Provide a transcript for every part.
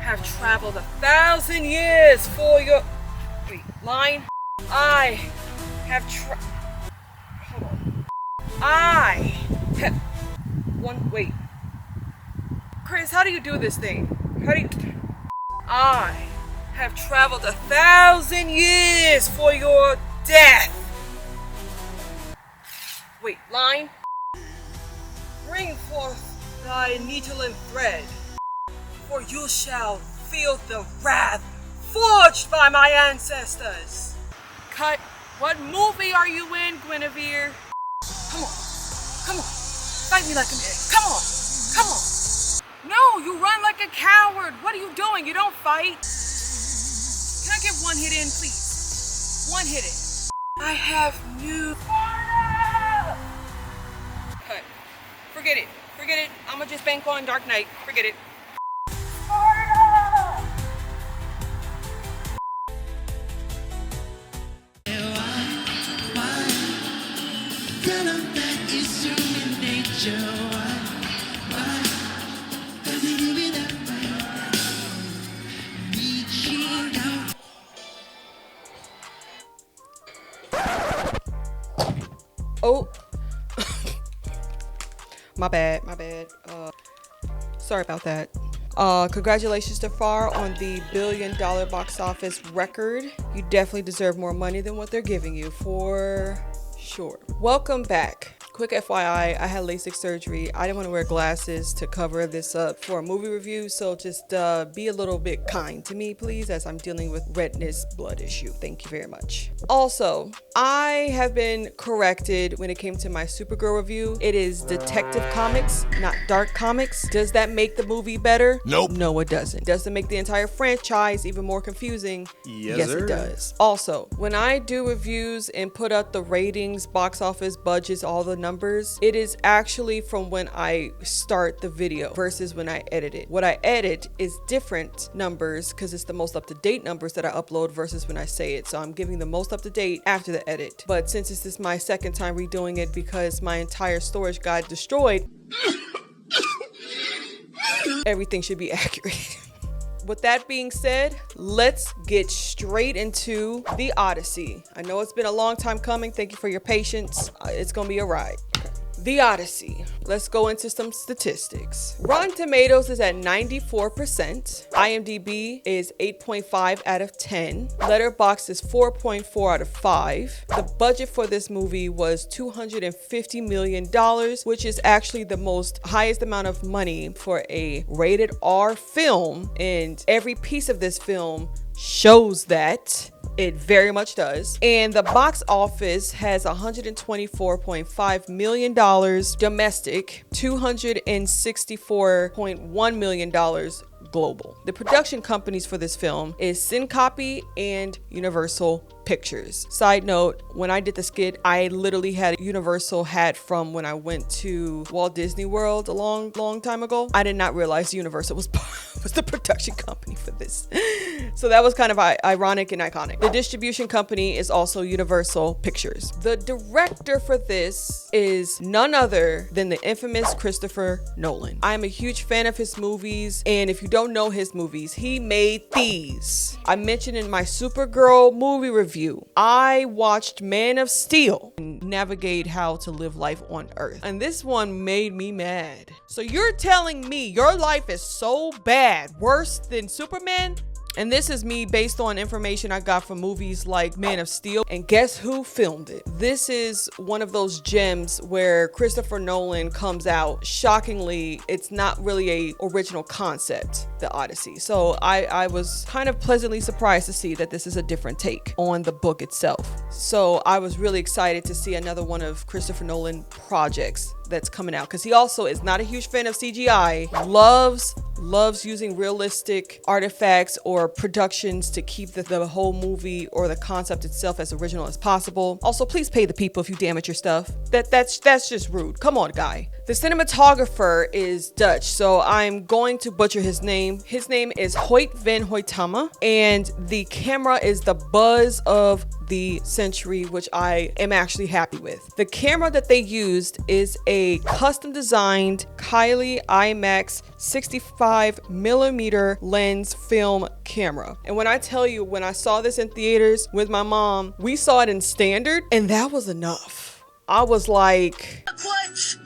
have traveled 1,000 years for your... Wait, line? I have hold on. I have... Wait. Chris, how do you do this thing? How do you... I have traveled 1,000 years for your death. Wait, line? Bring forth thy needle and thread, for you shall feel the wrath forged by my ancestors. Cut. What movie are you in, Guinevere? Come on. Come on. Fight me like a man. Come on. Come on. No, you run like a coward. What are you doing? You don't fight. Can I get one hit in, please? One hit in. I have new... Cut. Forget it. Forget it. I'ma just bank on Dark Knight. Forget it. Oh. My bad. Sorry about that. Congratulations to Far on the $1 billion box office record. You definitely deserve more money than what they're giving you, for sure. Welcome back. Quick FYI, I had LASIK surgery. I didn't want to wear glasses to cover this up for a movie review, so just be a little bit kind to me, please, as I'm dealing with redness blood issue. Thank you very much. Also, I have been corrected when it came to my Supergirl review. It is Detective Comics, not Dark Comics. Does that make the movie better? Nope. No, it doesn't. Does it make the entire franchise even more confusing? Yes, sir. It does. Also, when I do reviews and put out the ratings, box office, budgets, all the numbers, it is actually from when I start the video versus when I edit it. What I edit is different numbers because it's the most up-to-date numbers that I upload versus when I say it. So I'm giving the most up-to-date after the edit. But since this is my second time redoing it because my entire storage got destroyed, everything should be accurate. With that being said, let's get straight into the Odyssey. I know it's been a long time coming. Thank you for your patience. It's gonna be a ride. The Odyssey. Let's go into some statistics. Rotten Tomatoes is at 94%. IMDb is 8.5 out of 10. Letterboxd is 4.4 out of 5. The budget for this movie was $250 million, which is actually the highest amount of money for a rated R film. And every piece of this film shows that. It very much does. And the box office has $124.5 million domestic, $264.1 million global. The production companies for this film is Syncopy and Universal Pictures. Side note, when I did the skit, I literally had a Universal hat from when I went to Walt Disney World a long time ago. I did not realize Universal was the production company for this. So that was kind of ironic and iconic. The distribution company is also Universal Pictures. The director for this is none other than the infamous Christopher Nolan. I am a huge fan of his movies, and if you don't know his movies, he made these. I mentioned in my Supergirl movie review, I watched Man of Steel and navigate how to live life on Earth. And this one made me mad. So you're telling me your life is so bad, worse than Superman? And this is me based on information I got from movies like Man of Steel. And guess who filmed it? This is one of those gems where Christopher Nolan comes out. Shockingly, it's not really a original concept, the Odyssey. So I was kind of pleasantly surprised to see that this is a different take on the book itself. So I was really excited to see another one of Christopher Nolan projects that's coming out, because he also is not a huge fan of CGI, loves using realistic artifacts or productions to keep the whole movie or the concept itself as original as possible. Also, please pay the people if you damage your stuff. That's just rude. Come on, guy. The cinematographer is Dutch, so I'm going to butcher his name. His name is Hoyt van Hoytama, and the camera is the buzz of the century, which I am actually happy with. The camera that they used is a custom designed Kylie IMAX 65 35mm lens film camera. And when I tell you, when I saw this in theaters with my mom, we saw it in standard, and that was enough. I was like, Chocolate?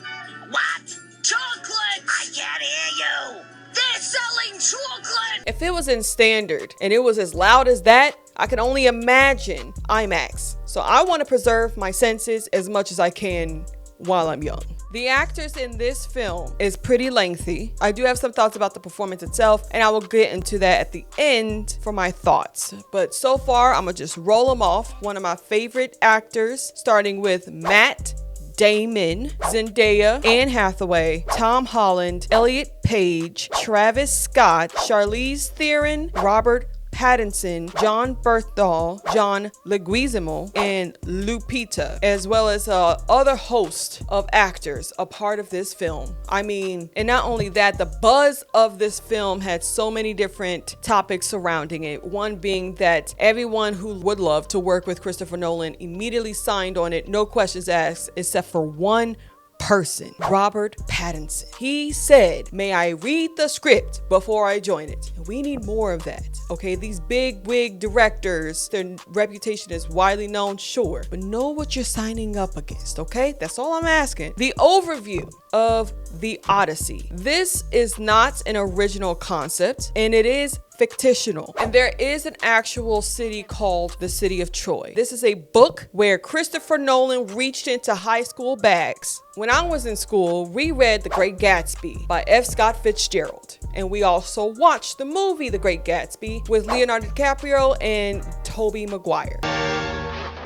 What? Chocolate? I can't hear you. They're selling chocolate. if it was in standard and it was as loud as that, I can only imagine IMAX. So I want to preserve my senses as much as I can while I'm young. The actors in this film is pretty lengthy. I do have some thoughts about the performance itself, and I will get into that at the end for my thoughts. But so far, I'm gonna just roll them off. One of my favorite actors, starting with Matt Damon, Zendaya, Anne Hathaway, Tom Holland, Elliot Page, Travis Scott, Charlize Theron, Robert Pattinson, John Berthal, John Leguizamo, and Lupita, as well as other host of actors a part of this film. I mean, and not only that, the buzz of this film had so many different topics surrounding it. One being that everyone who would love to work with Christopher Nolan immediately signed on it, no questions asked, except for one person, Robert Pattinson. He said, "May I read the script before I join it?" We need more of that. Okay, these big wig directors, their reputation is widely known, sure, but know what you're signing up against, okay? That's all I'm asking. The overview of the Odyssey. This is not an original concept, and it is fictional. And there is an actual city called the City of Troy. This is a book where Christopher Nolan reached into high school bags. When I was in school, we read The Great Gatsby by F. Scott Fitzgerald. And we also watched the movie The Great Gatsby with Leonardo DiCaprio and Tobey Maguire.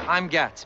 I'm Gatsby.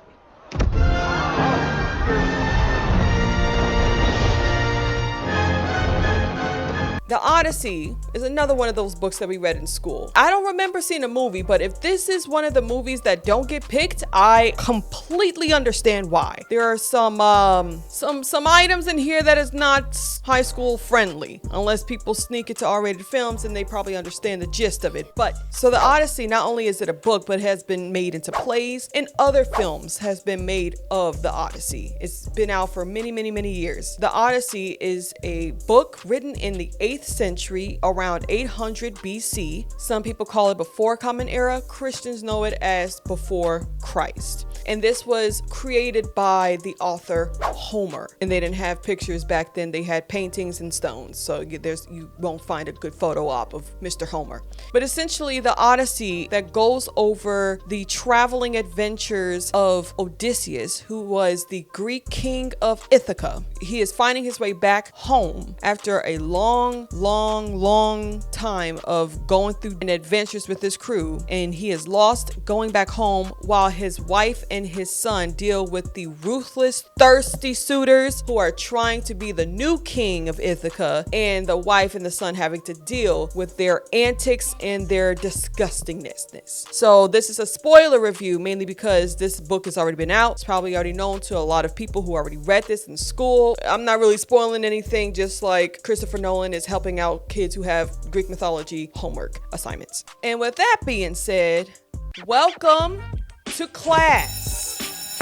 The Odyssey is another one of those books that we read in school. I don't remember seeing a movie, but if this is one of the movies that don't get picked, I completely understand why. There are some items in here that is not high school friendly, unless people sneak it to R-rated films and they probably understand the gist of it. But so the Odyssey, not only is it a book, but has been made into plays, and other films has been made of the Odyssey. It's been out for many, many, many years. The Odyssey is a book written in the 8th century, around 800 BC. Some people call it before Common Era. Christians know it as before Christ. And this was created by the author Homer. And they didn't have pictures back then. They had paintings and stones. So you won't find a good photo op of Mr. Homer. But essentially the Odyssey that goes over the traveling adventures of Odysseus, who was the Greek king of Ithaca. He is finding his way back home after a long time of going through adventures with his crew, and he is lost going back home while his wife and his son deal with the ruthless, thirsty suitors who are trying to be the new king of Ithaca, and the wife and the son having to deal with their antics and their disgustingness. So this is a spoiler review, mainly because this book has already been out. It's probably already known to a lot of people who already read this in school. I'm not really spoiling anything, just like Christopher Nolan is helping out kids who have Greek mythology homework assignments. And with that being said, welcome to class.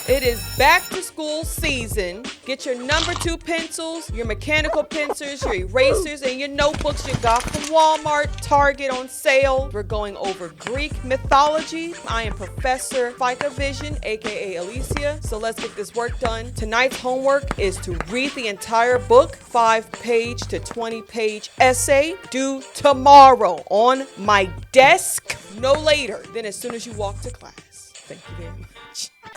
It is back to school season. Get your number 2 pencils, your mechanical pencils, your erasers, and your notebooks you got from Walmart, Target on sale. We're going over Greek mythology. I am Professor Fika Vision, aka Alicia. So let's get this work done. Tonight's homework is to read the entire book, 5-page to 20-page essay, due tomorrow on my desk, no later than as soon as you walk to class. Thank you very much.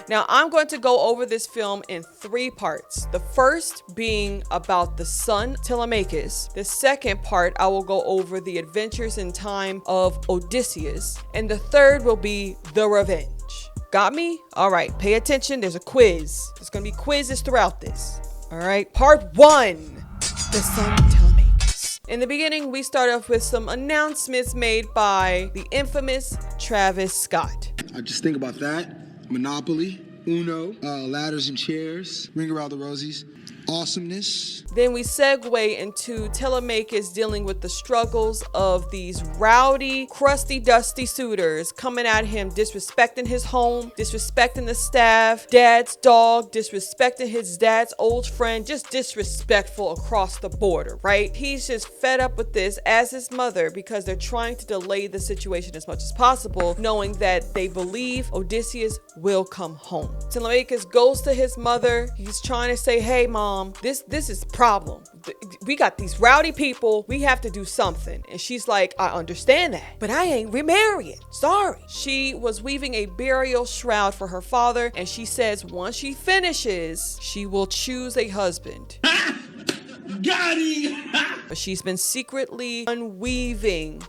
Now, I'm going to go over this film in 3 parts. The first being about the son, Telemachus. The second part, I will go over the adventures in time of Odysseus. And the third will be the revenge. Got me? All right, pay attention. There's a quiz. There's going to be quizzes throughout this. All right, part 1, the son, Telemachus. In the beginning, we start off with some announcements made by the infamous Travis Scott. I just think about that. Monopoly, Uno, ladders and chairs, Ring Around the Rosies. awesomeness. Then we segue into Telemachus dealing with the struggles of these rowdy, crusty, dusty suitors coming at him, disrespecting his home, disrespecting the staff, dad's dog, disrespecting his dad's old friend, just disrespectful across the border, right? He's just fed up with this, as his mother, because they're trying to delay the situation as much as possible, knowing that they believe Odysseus will come home. Telemachus goes to his mother. He's trying to say, hey mom, this is problem. We got these rowdy people. We have to do something. And she's like, I understand that, but I ain't remarrying. Sorry. She was weaving a burial shroud for her father, and she says once she finishes, she will choose a husband. Got him! But she's been secretly unweaving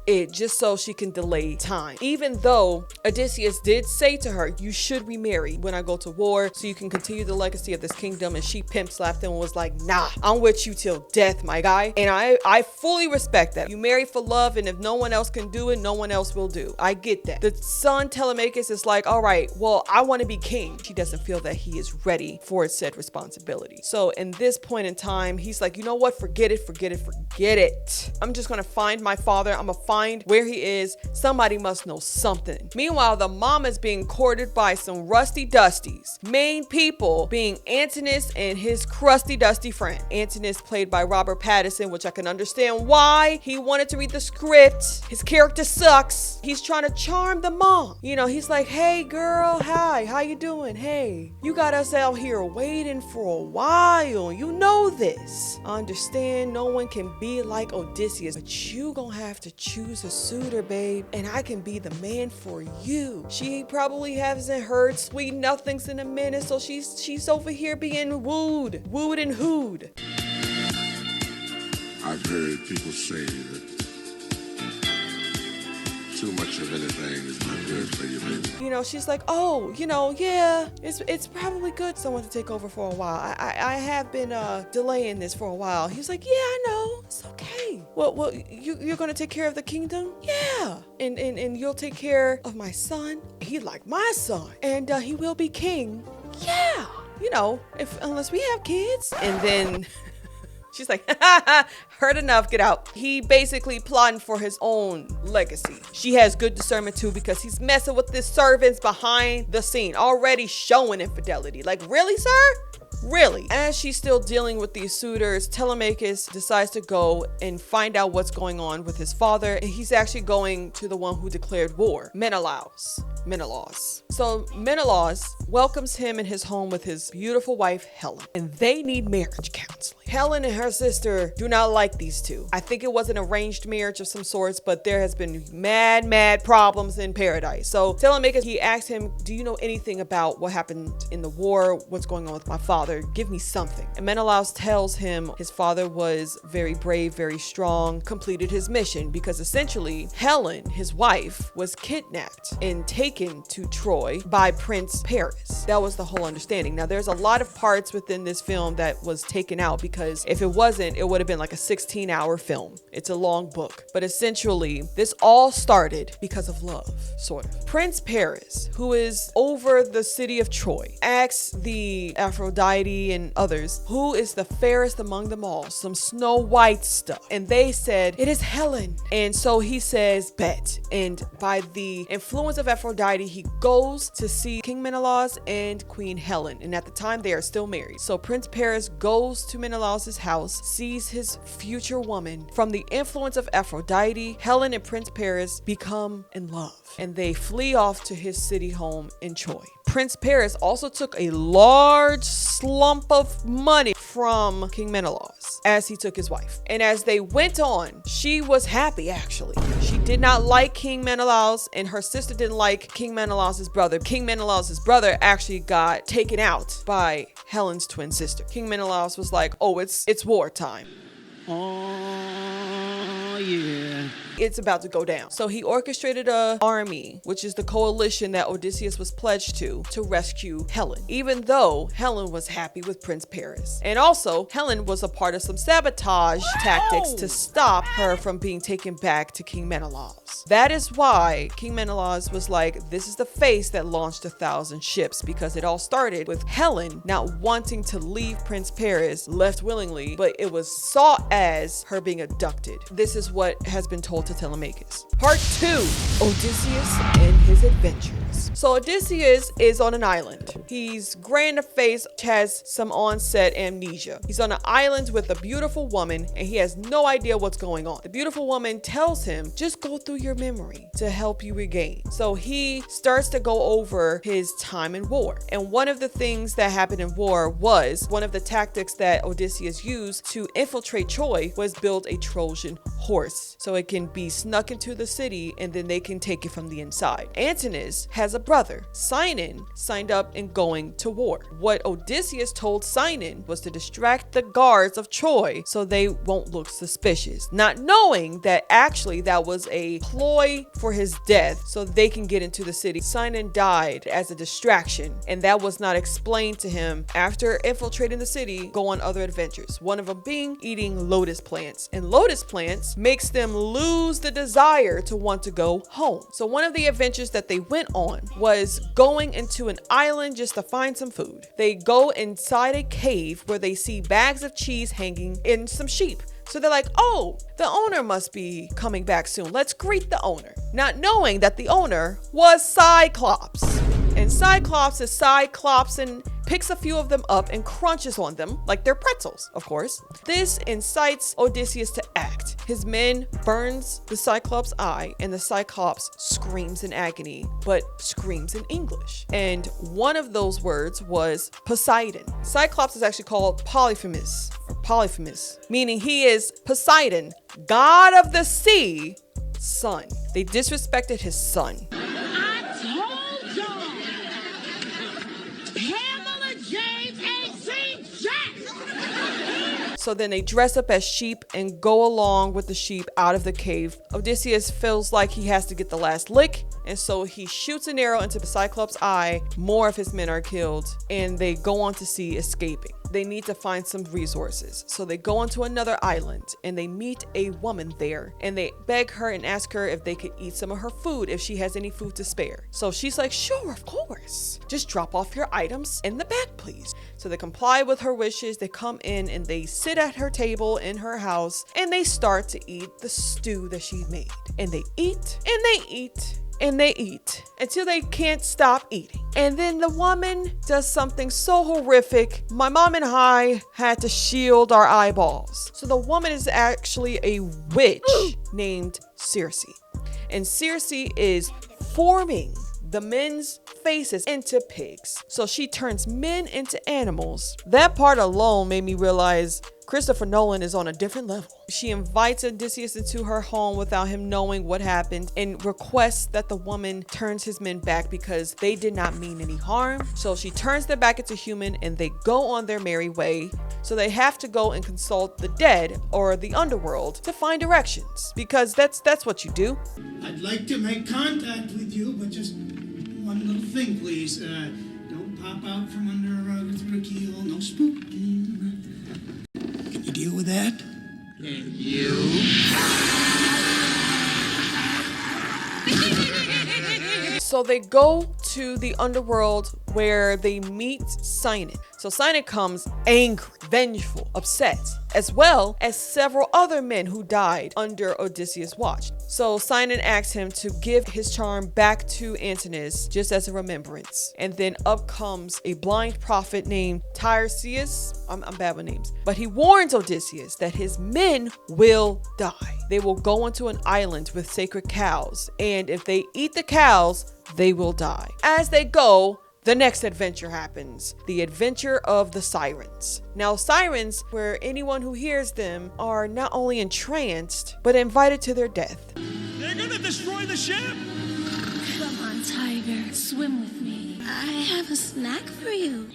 it just so she can delay time. Even though Odysseus did say to her, you should remarry when I go to war so you can continue the legacy of this kingdom, and she pimp slapped him and was like, nah, I'm with you till death, my guy. And I fully respect that. You marry for love, and if no one else can do it, no one else will do. I get that. The son Telemachus is like, all right, well, I want to be king. She doesn't feel that he is ready for said responsibility. So in this point in time, he's like, you know what? Forget it. I'm just gonna find my father. I'm gonna find where he is. Somebody must know something. Meanwhile, the mom is being courted by some rusty dusties. Main people being Antinous and his crusty dusty friend. Antinous played by Robert Pattinson, which I can understand why he wanted to read the script. His character sucks. He's trying to charm the mom. You know, he's like, hey girl, hi, how you doing? Hey, you got us out here waiting for a while. You know this. I understand no one can be like Odysseus, but you gonna have to choose a suitor, babe, and I can be the man for you. She probably hasn't heard sweet nothings in a minute, so she's over here being wooed and hooed. I've heard people say that too much of anything is not good for you, baby. You know, she's like, oh, you know, yeah, it's probably good someone to take over for a while. I have been delaying this for a while. He's like, yeah, I know, it's okay. Well, you're gonna take care of the kingdom? Yeah. And you'll take care of my son? He's like my son. And he will be king? Yeah. You know, unless we have kids. And then she's like, heard enough, get out. He basically plotting for his own legacy. She has good discernment too, because he's messing with the servants behind the scene, already showing infidelity. Like, really, sir? Really? As she's still dealing with these suitors, Telemachus decides to go and find out what's going on with his father. And he's actually going to the one who declared war, Menelaus. So Menelaus welcomes him in his home with his beautiful wife, Helen, and they need marriage counseling. Helen and her sister do not like these two. I think it was an arranged marriage of some sorts, but there has been mad problems in paradise. So Telemachus, he asked him, do you know anything about what happened in the war? What's going on with my father? Give me something. And Menelaus tells him his father was very brave, very strong, completed his mission, because essentially Helen, his wife, was kidnapped and taken to Troy by Prince Paris. That was the whole understanding. Now, there's a lot of parts within this film that was taken out, because if it wasn't, it would have been like a 16-hour film. It's a long book. But essentially, this all started because of love, sort of. Prince Paris, who is over the city of Troy, asks the Aphrodite and others, who is the fairest among them all? Some Snow White stuff. And they said, it is Helen. And so he says, bet. And by the influence of Aphrodite, he goes to see King Menelaus and Queen Helen. And at the time, they are still married. So Prince Paris goes to Menelaus's house, sees his future woman. From the influence of Aphrodite, Helen and Prince Paris become in love, and they flee off to his city home in Troy. Prince Paris also took a large slump of money from King Menelaus as he took his wife. And as they went on, she was happy, actually. She did not like King Menelaus, and her sister didn't like King Menelaus's brother. King Menelaus's brother actually got taken out by Helen's twin sister. King Menelaus was like, oh, it's wartime. Oh, yeah. it's about to go down. So he orchestrated an army, which is the coalition that Odysseus was pledged to rescue Helen, even though Helen was happy with Prince Paris. And also, Helen was a part of some sabotage tactics to stop her from being taken back to King Menelaus. That is why King Menelaus was like, this is the face that launched 1,000 ships, because it all started with Helen not wanting to leave Prince Paris, left willingly, but it was saw as her being abducted. This is what has been told to Telemachus. Part 2, Odysseus and his adventures. So Odysseus is on an island. He's gray in the face, has some onset amnesia. He's on an island with a beautiful woman and he has no idea what's going on. The beautiful woman tells him, just go through your memory to help you regain. So he starts to go over his time in war. And one of the things that happened in war was, one of the tactics that Odysseus used to infiltrate Troy was build a Trojan horse so it can be snuck into the city and then they can take it from the inside. Antinous has a brother. Sinon signed up and going to war. What Odysseus told Sinon was to distract the guards of Troy so they won't look suspicious, not knowing that actually that was a ploy for his death so they can get into the city. Sinon died as a distraction, and that was not explained to him after infiltrating the city, go on other adventures. One of them being eating lotus plants, and lotus plants makes them lose the desire to want to go home. So one of the adventures that they went on was going into an island just to find some food. They go inside a cave where they see bags of cheese hanging in some sheep. So they're like, oh, the owner must be coming back soon. Let's greet the owner. Not knowing that the owner was Cyclops. And Cyclops is Cyclops and picks a few of them up and crunches on them like they're pretzels, of course. This incites Odysseus to act. His men burns the Cyclops' eye and the Cyclops screams in agony, but screams in English. And one of those words was Poseidon. Cyclops is actually called Polyphemus, meaning he is Poseidon, god of the sea, son. They disrespected his son. So then they dress up as sheep and go along with the sheep out of the cave. Odysseus feels like he has to get the last lick, and so he shoots an arrow into the Cyclops' eye. More of his men are killed, and they go on to sea escaping. They need to find some resources. So they go onto another island and they meet a woman there and they beg her and ask her if they could eat some of her food, if she has any food to spare. So she's like, sure, of course. Just drop off your items in the back, please. So they comply with her wishes. They come in and they sit at her table in her house and they start to eat the stew that she made. And they eat and they eat and they eat until they can't stop eating. And then the woman does something so horrific. My mom and I had to shield our eyeballs. So the woman is actually a witch named Circe. And Circe is forming the men's faces into pigs. So she turns men into animals. That part alone made me realize Christopher Nolan is on a different level. She invites Odysseus into her home without him knowing what happened and requests that the woman turns his men back because they did not mean any harm. So she turns them back into human and they go on their merry way. So they have to go and consult the dead or the underworld to find directions because that's what you do. I'd like to make contact with you, but just one little thing, please. Don't pop out from under a rug or through a keyhole. No spooking. Can you deal with that? Can you? So they go to the underworld where they meet Sinon. So Sinon comes angry, vengeful, upset, as well as several other men who died under Odysseus' watch. So Sinon asks him to give his charm back to Antinous just as a remembrance. And then up comes a blind prophet named Tiresias. I'm bad with names. But he warns Odysseus that his men will die. They will go into an island with sacred cows. And if they eat the cows, they will die. As they go, the next adventure happens. The adventure of the sirens. Now, sirens, where anyone who hears them are not only entranced, but invited to their death. They're gonna destroy the ship! Come on, tiger, swim with me. I have a snack for you.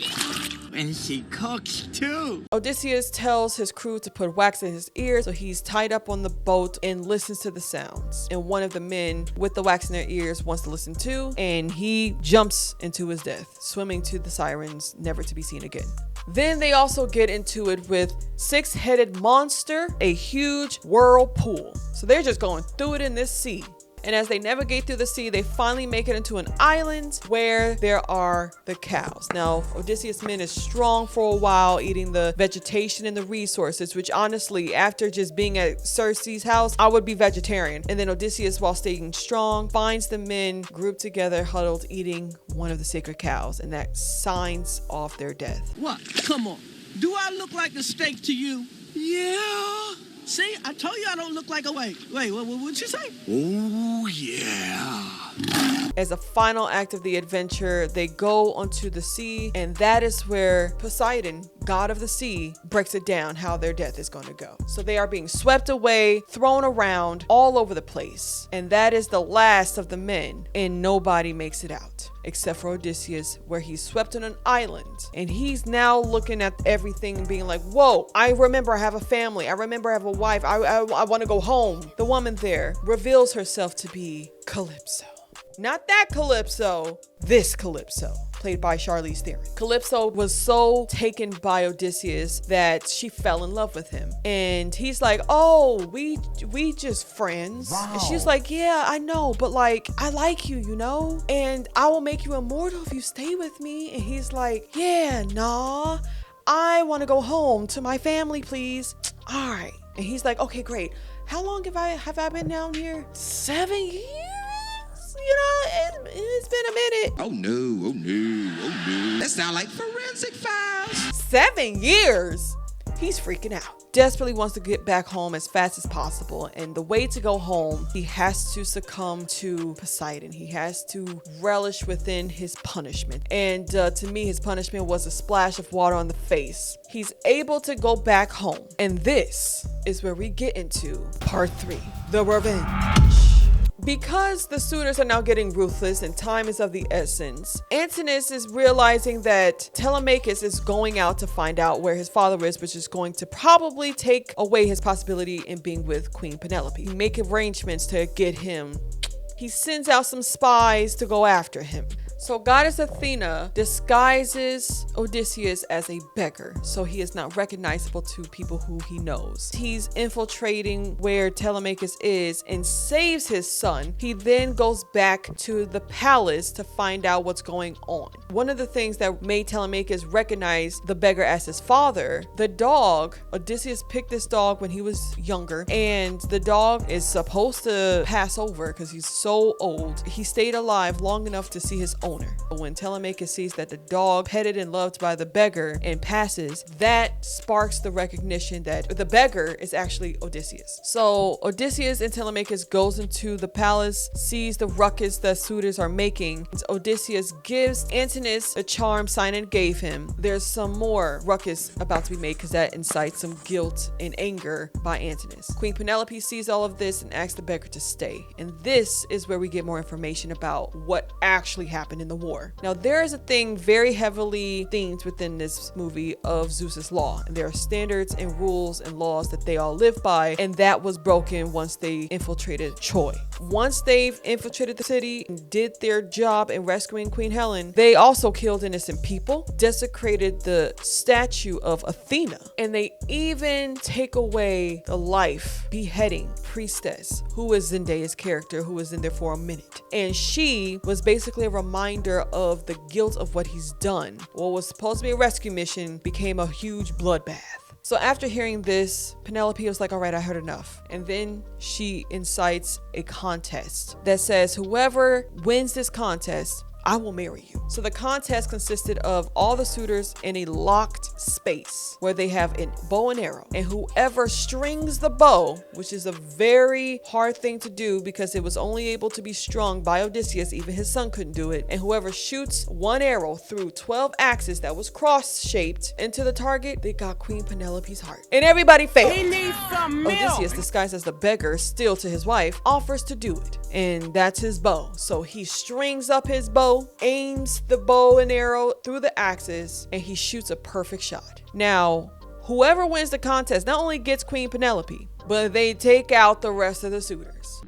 And she cooks too. Odysseus tells his crew to put wax in his ears, so he's tied up on the boat and listens to the sounds. And one of the men with the wax in their ears wants to listen too, and he jumps into his death, swimming to the sirens, never to be seen again. Then they also get into it with six-headed monster, a huge whirlpool. So they're just going through it in this sea. And as they navigate through the sea, they finally make it into an island where there are the cows. Now, Odysseus' men is strong for a while, eating the vegetation and the resources, which honestly, after just being at Circe's house, I would be vegetarian. And then Odysseus, while staying strong, finds the men grouped together, huddled, eating one of the sacred cows, and that signs off their death. What? Come on. Do I look like a steak to you? Yeah. See, I told you I don't look like a wait, what'd you say? Oh, yeah. As a final act of the adventure, they go onto the sea, and that is where Poseidon, god of the sea, breaks it down how their death is going to go. So they are being swept away, thrown around all over the place, and that is the last of the men, and nobody makes it out except for Odysseus, where he's swept on an island, and he's now looking at everything and being like, whoa, I remember I have a family, I remember I have a wife, I want to go home. The woman there reveals herself to be Calypso. Not that Calypso, this Calypso, played by Charlize Theron. Calypso was so taken by Odysseus that she fell in love with him. And he's like, oh, we just friends. Wow. And she's like, yeah, I know, but like, I like you, you know? And I will make you immortal if you stay with me. And he's like, yeah, nah, I want to go home to my family, please. All right. And he's like, okay, great. How long have I been down here? 7 years? You know, it's been a minute. Oh no. That sounds like forensic files. 7 years? He's freaking out. Desperately wants to get back home as fast as possible. And the way to go home, he has to succumb to Poseidon. He has to relish within his punishment. And to me, his punishment was a splash of water on the face. He's able to go back home. And this is where we get into part 3, the revenge. Because the suitors are now getting ruthless and time is of the essence, Antinous is realizing that Telemachus is going out to find out where his father is, which is going to probably take away his possibility in being with Queen Penelope. Make arrangements to get him. He sends out some spies to go after him. So goddess Athena disguises Odysseus as a beggar, so he is not recognizable to people who he knows. He's infiltrating where Telemachus is and saves his son. He then goes back to the palace to find out what's going on. One of the things that made Telemachus recognize the beggar as his father, the dog, Odysseus picked this dog when he was younger, and the dog is supposed to pass over because he's so old. He stayed alive long enough to see his owner. When Telemachus sees that the dog, petted and loved by the beggar, and passes, that sparks the recognition that the beggar is actually Odysseus. So Odysseus and Telemachus goes into the palace, sees the ruckus that suitors are making. Odysseus gives Antinous a charm Sinon gave him. There's some more ruckus about to be made because that incites some guilt and anger by Antinous. Queen Penelope sees all of this and asks the beggar to stay. And this is where we get more information about what actually happened in the war. Now, there is a thing very heavily themed within this movie of Zeus's law, and there are standards and rules and laws that they all live by, and that was broken once they infiltrated Troy. Once they've infiltrated the city and did their job in rescuing Queen Helen, they also killed innocent people, desecrated the statue of Athena, and they even take away the life beheading priestess, who is Zendaya's character, who was in there for a minute. And she was basically a reminder of the guilt of what he's done. What was supposed to be a rescue mission became a huge bloodbath. So after hearing this, Penelope was like, all right, I heard enough. And then she incites a contest that says whoever wins this contest, I will marry you. So the contest consisted of all the suitors in a locked space where they have a bow and arrow, and whoever strings the bow, which is a very hard thing to do because it was only able to be strung by Odysseus, even his son couldn't do it, and whoever shoots one arrow through 12 axes that was cross-shaped into the target, they got Queen Penelope's heart. And everybody failed. He needs some milk. Odysseus, disguised as the beggar, still to his wife, offers to do it, and that's his bow. So he strings up his bow, aims the bow and arrow through the axes, and he shoots a perfect shot. Now, whoever wins the contest not only gets Queen Penelope, but they take out the rest of the suitors.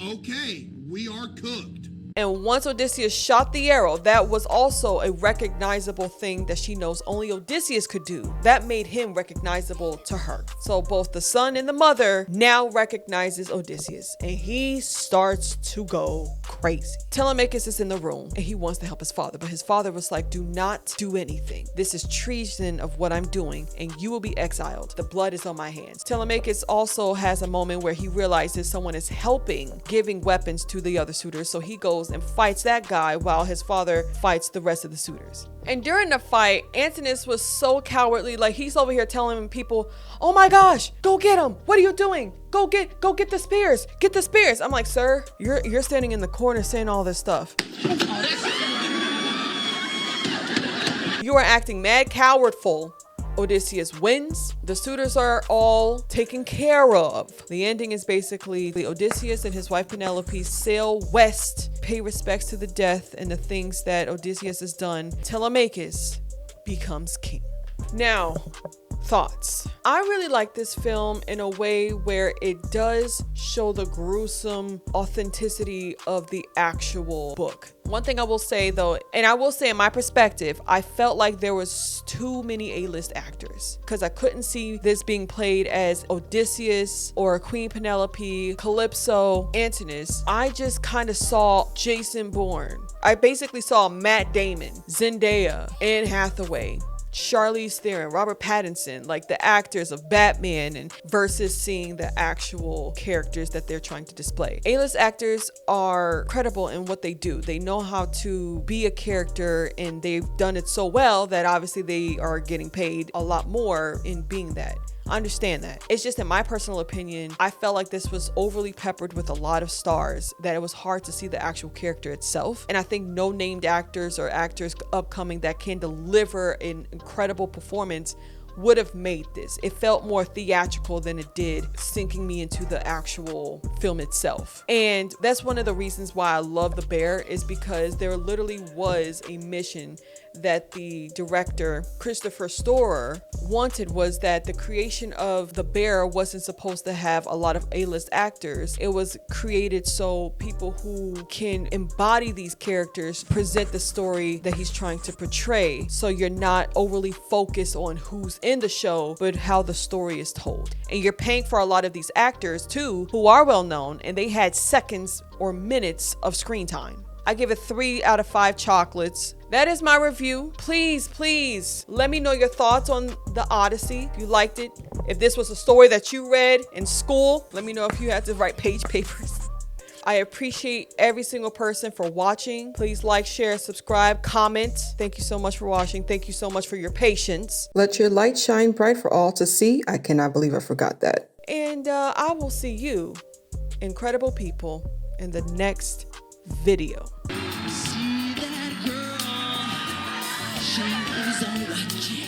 Okay, we are cooked. And once Odysseus shot the arrow, that was also a recognizable thing that she knows only Odysseus could do. That made him recognizable to her. So both the son and the mother now recognizes Odysseus, and he starts to go crazy. Telemachus is in the room and he wants to help his father, but his father was like, do not do anything. This is treason of what I'm doing and you will be exiled. The blood is on my hands. Telemachus also has a moment where he realizes someone is helping, giving weapons to the other suitors. So he goes and fights that guy while his father fights the rest of the suitors. And during the fight, Antinous was so cowardly. Like, he's over here telling people, oh my gosh, go get him. What are you doing? Go get the spears. Get the spears. I'm like, sir, you're standing in the corner saying all this stuff. You are acting mad cowardful. Odysseus wins. The suitors are all taken care of. The ending is basically Odysseus and his wife Penelope sail west, pay respects to the death and the things that Odysseus has done. Telemachus becomes king. Now, thoughts. I really like this film in a way where it does show the gruesome authenticity of the actual book. One thing I will say though, and I will say in my perspective, I felt like there was too many A-list actors because I couldn't see this being played as Odysseus or Queen Penelope, Calypso, Antinous. I just kind of saw Jason Bourne. I basically saw Matt Damon, Zendaya, Anne Hathaway, Charlize Theron, Robert Pattinson, like the actors of Batman, and versus seeing the actual characters that they're trying to display. A-list actors are credible in what they do. They know how to be a character and they've done it so well that obviously they are getting paid a lot more in being that. I understand that. It's just in my personal opinion, I felt like this was overly peppered with a lot of stars that it was hard to see the actual character itself. And I think no named actors or actors upcoming that can deliver an incredible performance would have made this. It felt more theatrical than it did sinking me into the actual film itself. And that's one of the reasons why I love The Bear, is because there literally was a mission that the director, Christopher Storer, wanted, was that the creation of The Bear wasn't supposed to have a lot of A-list actors. It was created so people who can embody these characters present the story that he's trying to portray. So you're not overly focused on who's in the show, but how the story is told. And you're paying for a lot of these actors too, who are well known, and they had seconds or minutes of screen time. I give it 3 out of 5 chocolates. That is my review. Please let me know your thoughts on the Odyssey. If you liked it, if this was a story that you read in school, let me know if you had to write page papers. I appreciate every single person for watching. Please like, share, subscribe, comment. Thank you so much for watching. Thank you so much for your patience. Let your light shine bright for all to see. I cannot believe I forgot that. And I will see you, incredible people, in the next video. See that girl? She is a witch.